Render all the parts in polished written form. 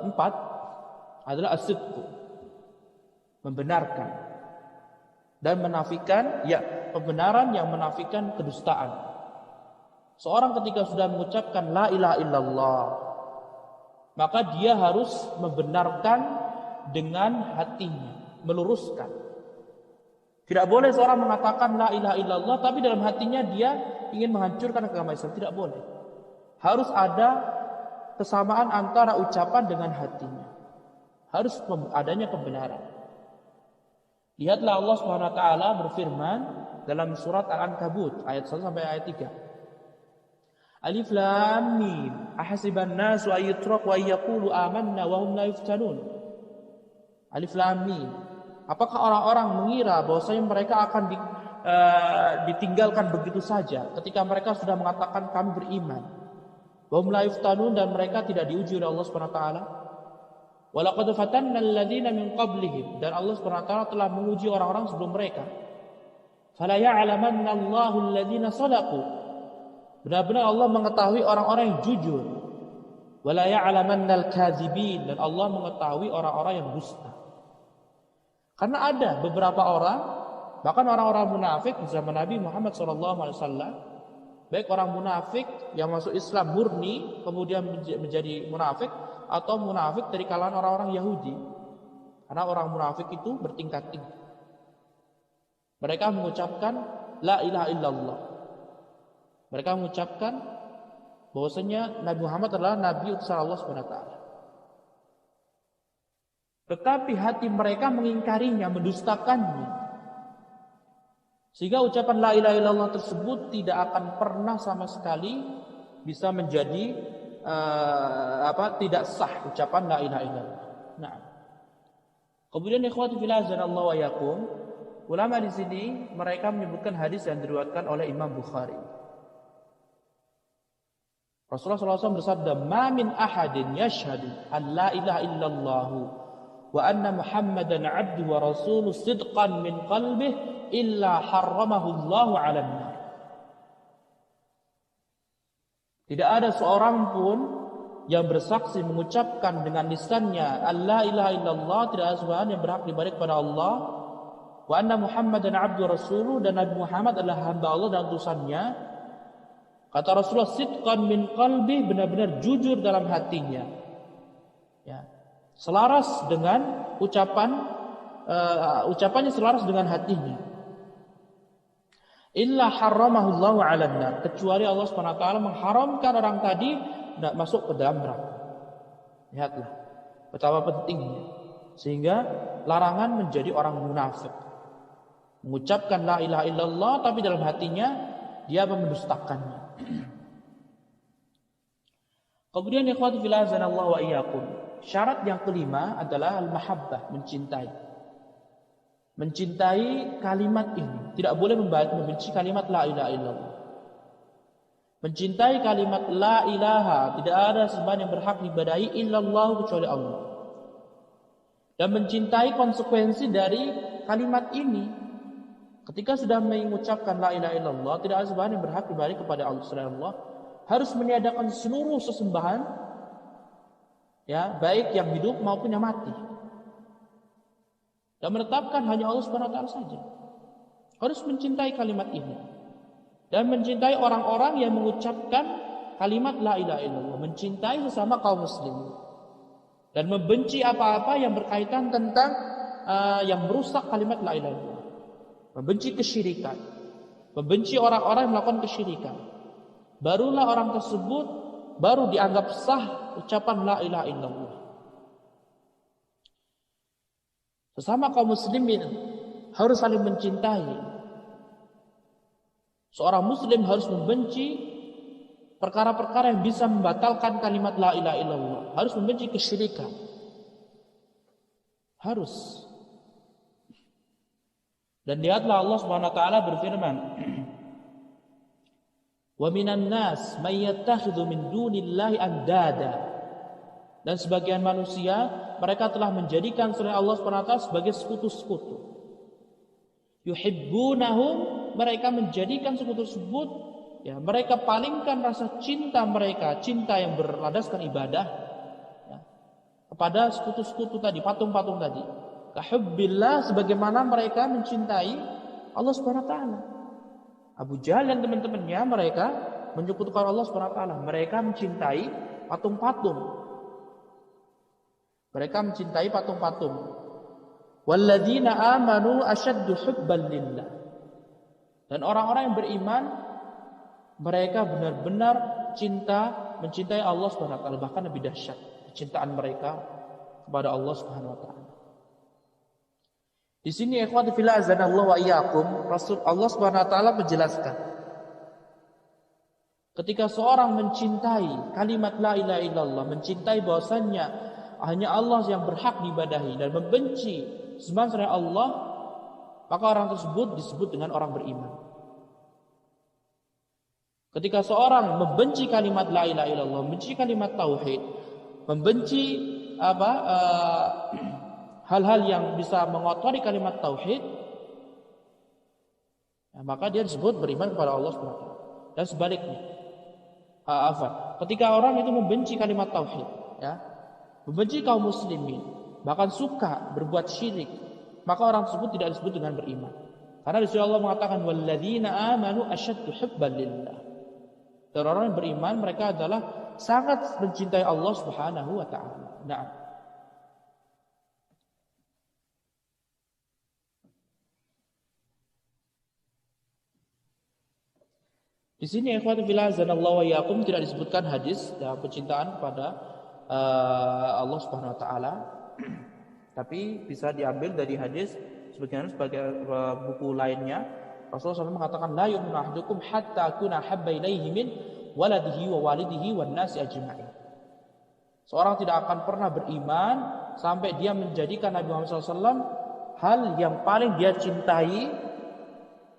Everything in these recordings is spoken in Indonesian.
empat adalah as-sidq, membenarkan dan menafikan, pembenaran yang menafikan kedustaan. Seorang ketika sudah mengucapkan la ilaha illallah, maka dia harus membenarkan dengan hatinya, meluruskan. Tidak boleh seorang mengatakan la ilaha illallah tapi dalam hatinya dia ingin menghancurkan agama Islam. Tidak boleh. Harus ada kesamaan antara ucapan dengan hatinya. Harus adanya pembenaran. Lihatlah Allah Subhanahu wa taala berfirman dalam surat Al-Ankabut ayat 1 sampai ayat 3. Alif Lam Mim. Ahasiban nasu ayyutraku ayyaqulu amanna wa hum la yuftanun. Alif Lam Mim. Apakah orang-orang mengira bahwasanya mereka akan ditinggalkan begitu saja ketika mereka sudah mengatakan kami beriman? Wa hum la yuftanun, dan mereka tidak diuji oleh Allah Subhanahu wa taala. Wa laqad fatanna alladziina min qablihim, dan Allah Subhanahu wa taala telah menguji orang-orang sebelum mereka. Fala ya'lamanna Allahu alladziina shadaqu. Benar-benar Allah mengetahui orang-orang yang jujur. Wala ya'lamannal kadzibin, dan Allah mengetahui orang-orang yang dusta. Karena ada beberapa orang, bahkan orang-orang munafik di zaman Nabi Muhammad SAW, baik orang munafik yang masuk Islam murni kemudian menjadi munafik, atau munafik dari kalangan orang-orang Yahudi. Karena orang munafik itu bertingkat-tingkat. Mereka mengucapkan la ilaha illallah. Mereka mengucapkan bahwasanya Nabi Muhammad adalah nabi utusan Allah Subhanahu wa taala. Tetapi hati mereka mengingkarinya, mendustakannya. Sehingga ucapan la ilaha illallah tersebut tidak akan pernah sama sekali bisa menjadi tidak sah ucapan la ilaha illallah. Nah. Kemudian ikhwati fillah azanallahu wa yakum, ulama di sini mereka menyebutkan hadis yang diriwayatkan oleh Imam Bukhari. Rasulullah SAW bersabda, "Ma min ahadin yashhadu an la ilaha illallah wa anna Muhammadan 'abduhu wa rasuluhu sidqan min qalbihi illa harramahu Allahu 'alan nar." Tidak ada seorang pun yang bersaksi mengucapkan dengan lisannya la ilaha illallah, tidak ada sembahan yang berhak diibadahi kepada Allah, wa anna Muhammadan 'abduhu wa rasuluhu, dan Nabi Muhammad adalah hamba Allah dan utusannya. Kata Rasulullah, sidqan min qalbi, benar-benar jujur dalam hatinya. Ya. Selaras dengan ucapannya selaras dengan hatinya. Illa harramahullahu 'alan nar, kecuali Allah Subhanahu wa taala mengharamkan orang tadi tidak masuk ke dalam neraka. Lihatlah betapa pentingnya. Sehingga larangan menjadi orang munafik. Mengucapkan la ilaha illallah tapi dalam hatinya dia mendustakannya. Kemudian ikhwati fillah azanallahu wa iyyakum, syarat yang kelima adalah al-mahabbah, mencintai. Mencintai kalimat ini. Tidak boleh membenci kalimat la ilaha illallah. Mencintai kalimat la ilaha, tidak ada sembahan yang berhak diibadahi illallah kecuali Allah. Dan mencintai konsekuensi dari kalimat ini. Ketika sudah mengucapkan la ilaha illallah, tidak ada sembahan yang berhak diibadahi kepada Allah selain Allah, harus meniadakan seluruh sesembahan, ya, baik yang hidup maupun yang mati. Dan menetapkan hanya Allah Subhanahu wa taala saja. Harus mencintai kalimat ini. Dan mencintai orang-orang yang mengucapkan kalimat la ilaha illallah, mencintai sesama kaum muslimin. Dan membenci apa-apa yang berkaitan tentang yang merusak kalimat la ilaha illallah. Membenci kesyirikan. Membenci orang-orang yang melakukan kesyirikan. Barulah orang tersebut baru dianggap sah ucapan la ilaha illallah. Sesama kaum muslimin harus saling mencintai. Seorang muslim harus membenci perkara-perkara yang bisa membatalkan kalimat la ilaha illallah. Harus membenci kesyirikan. Harus. Dan lihatlah Allah Subhanahu wa taala berfirman, "Wa minan nas may yattakhidhu min dunillahi andada." Dan sebagian manusia mereka telah menjadikan selain Allah Subhanahu wa taala sebagai sekutu-sekutu. Yuhibbunahum, mereka menjadikan sekutu tersebut, ya, mereka palingkan rasa cinta mereka, cinta yang berlandaskan ibadah, ya, kepada sekutu-sekutu tadi, patung-patung tadi. Kahubbillah, sebagaimana mereka mencintai Allah Subhanahu wa taala. Abu Jahal dan teman-temannya mereka menyekutukan Allah Subhanahu wa taala. Mereka mencintai patung-patung. Mereka mencintai patung-patung. Walladzina amanu asyaddu hubban lillah. Dan orang-orang yang beriman mereka benar-benar mencintai Allah Subhanahu wa taala, bahkan lebih dahsyat kecintaan mereka kepada Allah Subhanahu wa taala. Di sini ikhwati fillah azanallahu wa iyyakum, Rasul Allah Subhanahu wa taala menjelaskan ketika seorang mencintai kalimat la ilaha illallah, mencintai bahwasannya hanya Allah yang berhak diibadahi dan membenci sembahan selain Allah, maka orang tersebut disebut dengan orang beriman. Ketika seorang membenci kalimat la ilaha illallah, membenci kalimat tauhid, membenci hal-hal yang bisa mengotori kalimat tauhid, ya, maka dia disebut beriman kepada Allah Subhanahu wa taala. Dan sebaliknya, ketika orang itu membenci kalimat tauhid, ya, membenci kaum muslimin, bahkan suka berbuat syirik, maka orang tersebut tidak disebut dengan beriman. Karena di sini Allah mengatakan walladzina amanu asyaddu hubban lillah. Dan orang yang beriman mereka adalah sangat mencintai Allah Subhanahu wa taala. Nah, di sini ikhwati fillah azanallahu wa iyyakum tidak disebutkan hadis ya, kecintaan kepada Allah Subhanahu wa taala. Tapi bisa diambil dari hadis sebagai buku lainnya. Rasulullah SAW mengatakan la yu'minu ahadukum hatta akuna habba ilaihi min waladihi wa walidihi wan nasi ajma'in. Seorang tidak akan pernah beriman sampai dia menjadikan Nabi Muhammad SAW hal yang paling dia cintai,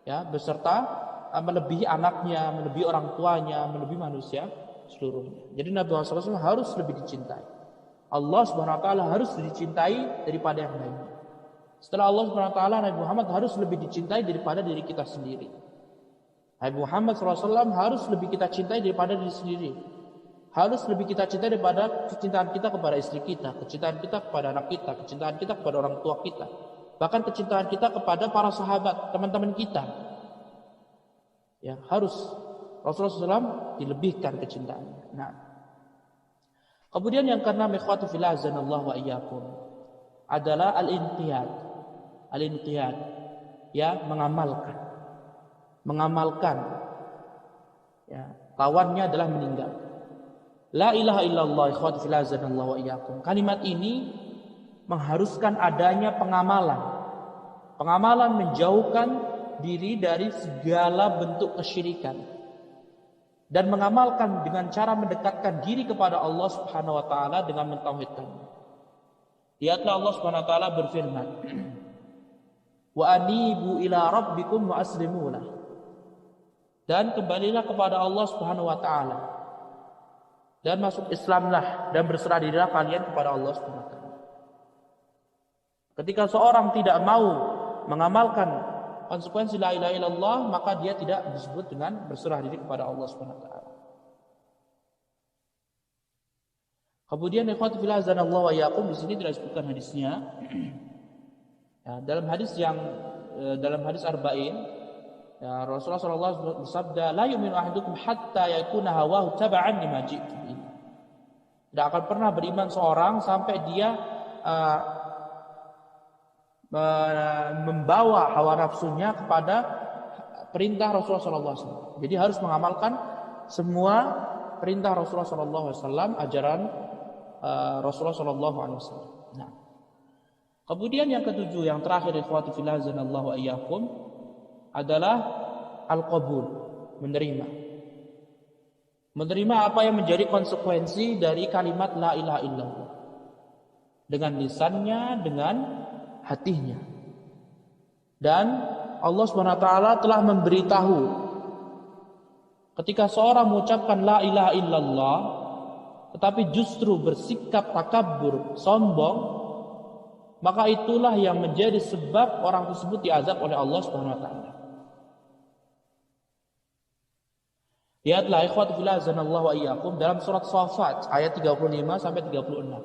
ya, beserta melebihi anaknya, melebihi orang tuanya, melebihi manusia seluruhnya. Jadi Nabi Muhammad SAW harus lebih dicintai. Allah Subhanahu wa taala harus dicintai daripada yang lainnya. Setelah Allah Subhanahu wa taala, Nabi Muhammad harus lebih dicintai daripada diri kita sendiri. Nabi Muhammad SAW harus lebih kita cintai daripada diri sendiri. Harus lebih kita cintai daripada kecintaan kita kepada istri kita, kecintaan kita kepada anak kita, kecintaan kita kepada orang tua kita, bahkan kecintaan kita kepada para sahabat, teman-teman kita. Ya, harus Rasulullah SAW dilebihkan kecintaannya. Nah, kemudian yang keenam ikhwati fillah azanallahu wa iyyakum adalah al-inqiyad. Al-inqiyad, ya, mengamalkan, ya, lawannya adalah meninggal. La ilaha illallah ikhwati fillah azanallahu wa iyyakum. Kalimat ini mengharuskan adanya pengamalan menjauhkan diri dari segala bentuk kesyirikan dan mengamalkan dengan cara mendekatkan diri kepada Allah Subhanahu wa taala dengan mentauhidkannya. Lihatlah Allah Subhanahu wa taala berfirman, wa anibu ila rabbikum wa aslimu lah. Dan kembalilah kepada Allah Subhanahu wa taala dan masuk Islamlah dan berserah dirilah kalian kepada Allah Subhanahu wa taala. Ketika seorang tidak mau mengamalkan konsekuensi la ilaha illallah, maka dia tidak disebut dengan berserah diri kepada Allah Subhanahu wa taala. Kemudian ikhwati fillah azanallahu wa iyyakum, di sini tidak disebutkan hadisnya. Ya, dalam hadis arba'in, ya, Rasulullah SAW bersabda, la yu'minu ahadukum hatta yakuna hawahu taba'an lima ji'tu bihi. Tidak akan pernah beriman seorang sampai dia membawa hawa nafsunya kepada perintah Rasulullah SAW. Jadi harus mengamalkan semua perintah Rasulullah SAW, ajaran Rasulullah SAW. Nah, kemudian yang ketujuh, yang terakhir ikhwati fillah azanallahu wa iyyakum adalah al-qabul, menerima apa yang menjadi konsekuensi dari kalimat la ilaha illallah dengan lisannya, dengan hatinya. Dan Allah Subhanahu wa taala telah memberitahu ketika seorang mengucapkan la ilaha illallah tetapi justru bersikap takabur, sombong, maka itulah yang menjadi sebab orang tersebut diazab oleh Allah Subhanahu wa taala. Lihatlah ikhwati fillah azanallahu wa iyyakum dalam surat Shafat ayat 35 sampai 36.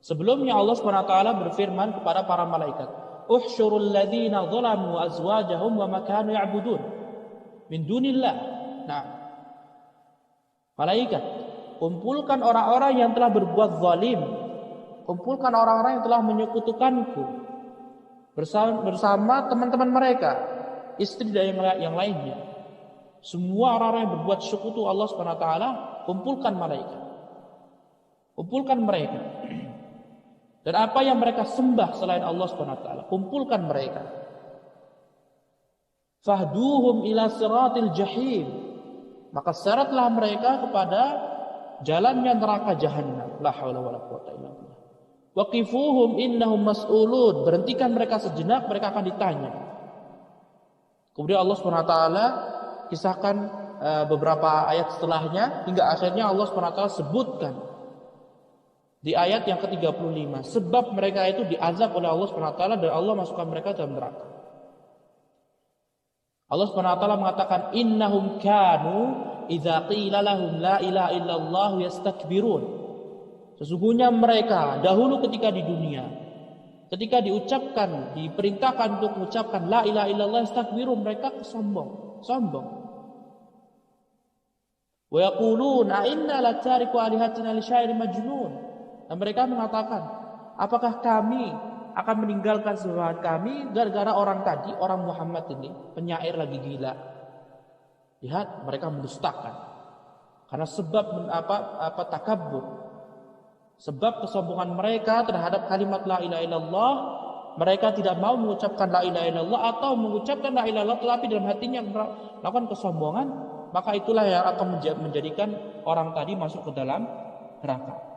Sebelumnya Allah SWT berfirman kepada para malaikat, "Uhsyurul ladzina zalamu azwajahum wa ma kanu ya'budun min dunillah." Nah, malaikat, kumpulkan orang-orang yang telah berbuat zalim, kumpulkan orang-orang yang telah menyekutukanku bersama teman-teman mereka, istri dan yang lainnya. Semua orang-orang yang berbuat sekutu Allah SWT, kumpulkan malaikat, kumpulkan mereka. Dan apa yang mereka sembah selain Allah SWT, kumpulkan mereka. Fahduhum ila siratil jahim, maka seretlah mereka kepada jalannya neraka jahannam. La haula wala quwwata illa billah. Waqifuhum innahum mas'ulun, berhentikan mereka sejenak, mereka akan ditanya. Kemudian Allah SWT kisahkan beberapa ayat setelahnya, hingga akhirnya Allah SWT sebutkan di ayat yang ke-35 sebab mereka itu diazab oleh Allah SWT dan Allah masukkan mereka dalam neraka. Allah SWT mengatakan, innahum kanu idza qila lahum la ilaha illallah yastakbirun. Sesungguhnya mereka dahulu ketika di dunia, ketika diperintahkan untuk mengucapkan la ilaha illallah yastakbirun, mereka sombong. Wa yaquluna inna latariku alihatina li syairin majnun. Dan mereka mengatakan, apakah kami akan meninggalkan sembahan kami gara-gara orang tadi, orang Muhammad ini, penyair lagi gila. Lihat, mereka mendustakan. Karena sebab takabbur. Sebab kesombongan mereka terhadap kalimat la ilaha illallah, mereka tidak mau mengucapkan la ilaha illallah atau mengucapkan la ilaha illallah tetapi dalam hatinya melakukan kesombongan, maka itulah yang akan menjadikan orang tadi masuk ke dalam neraka.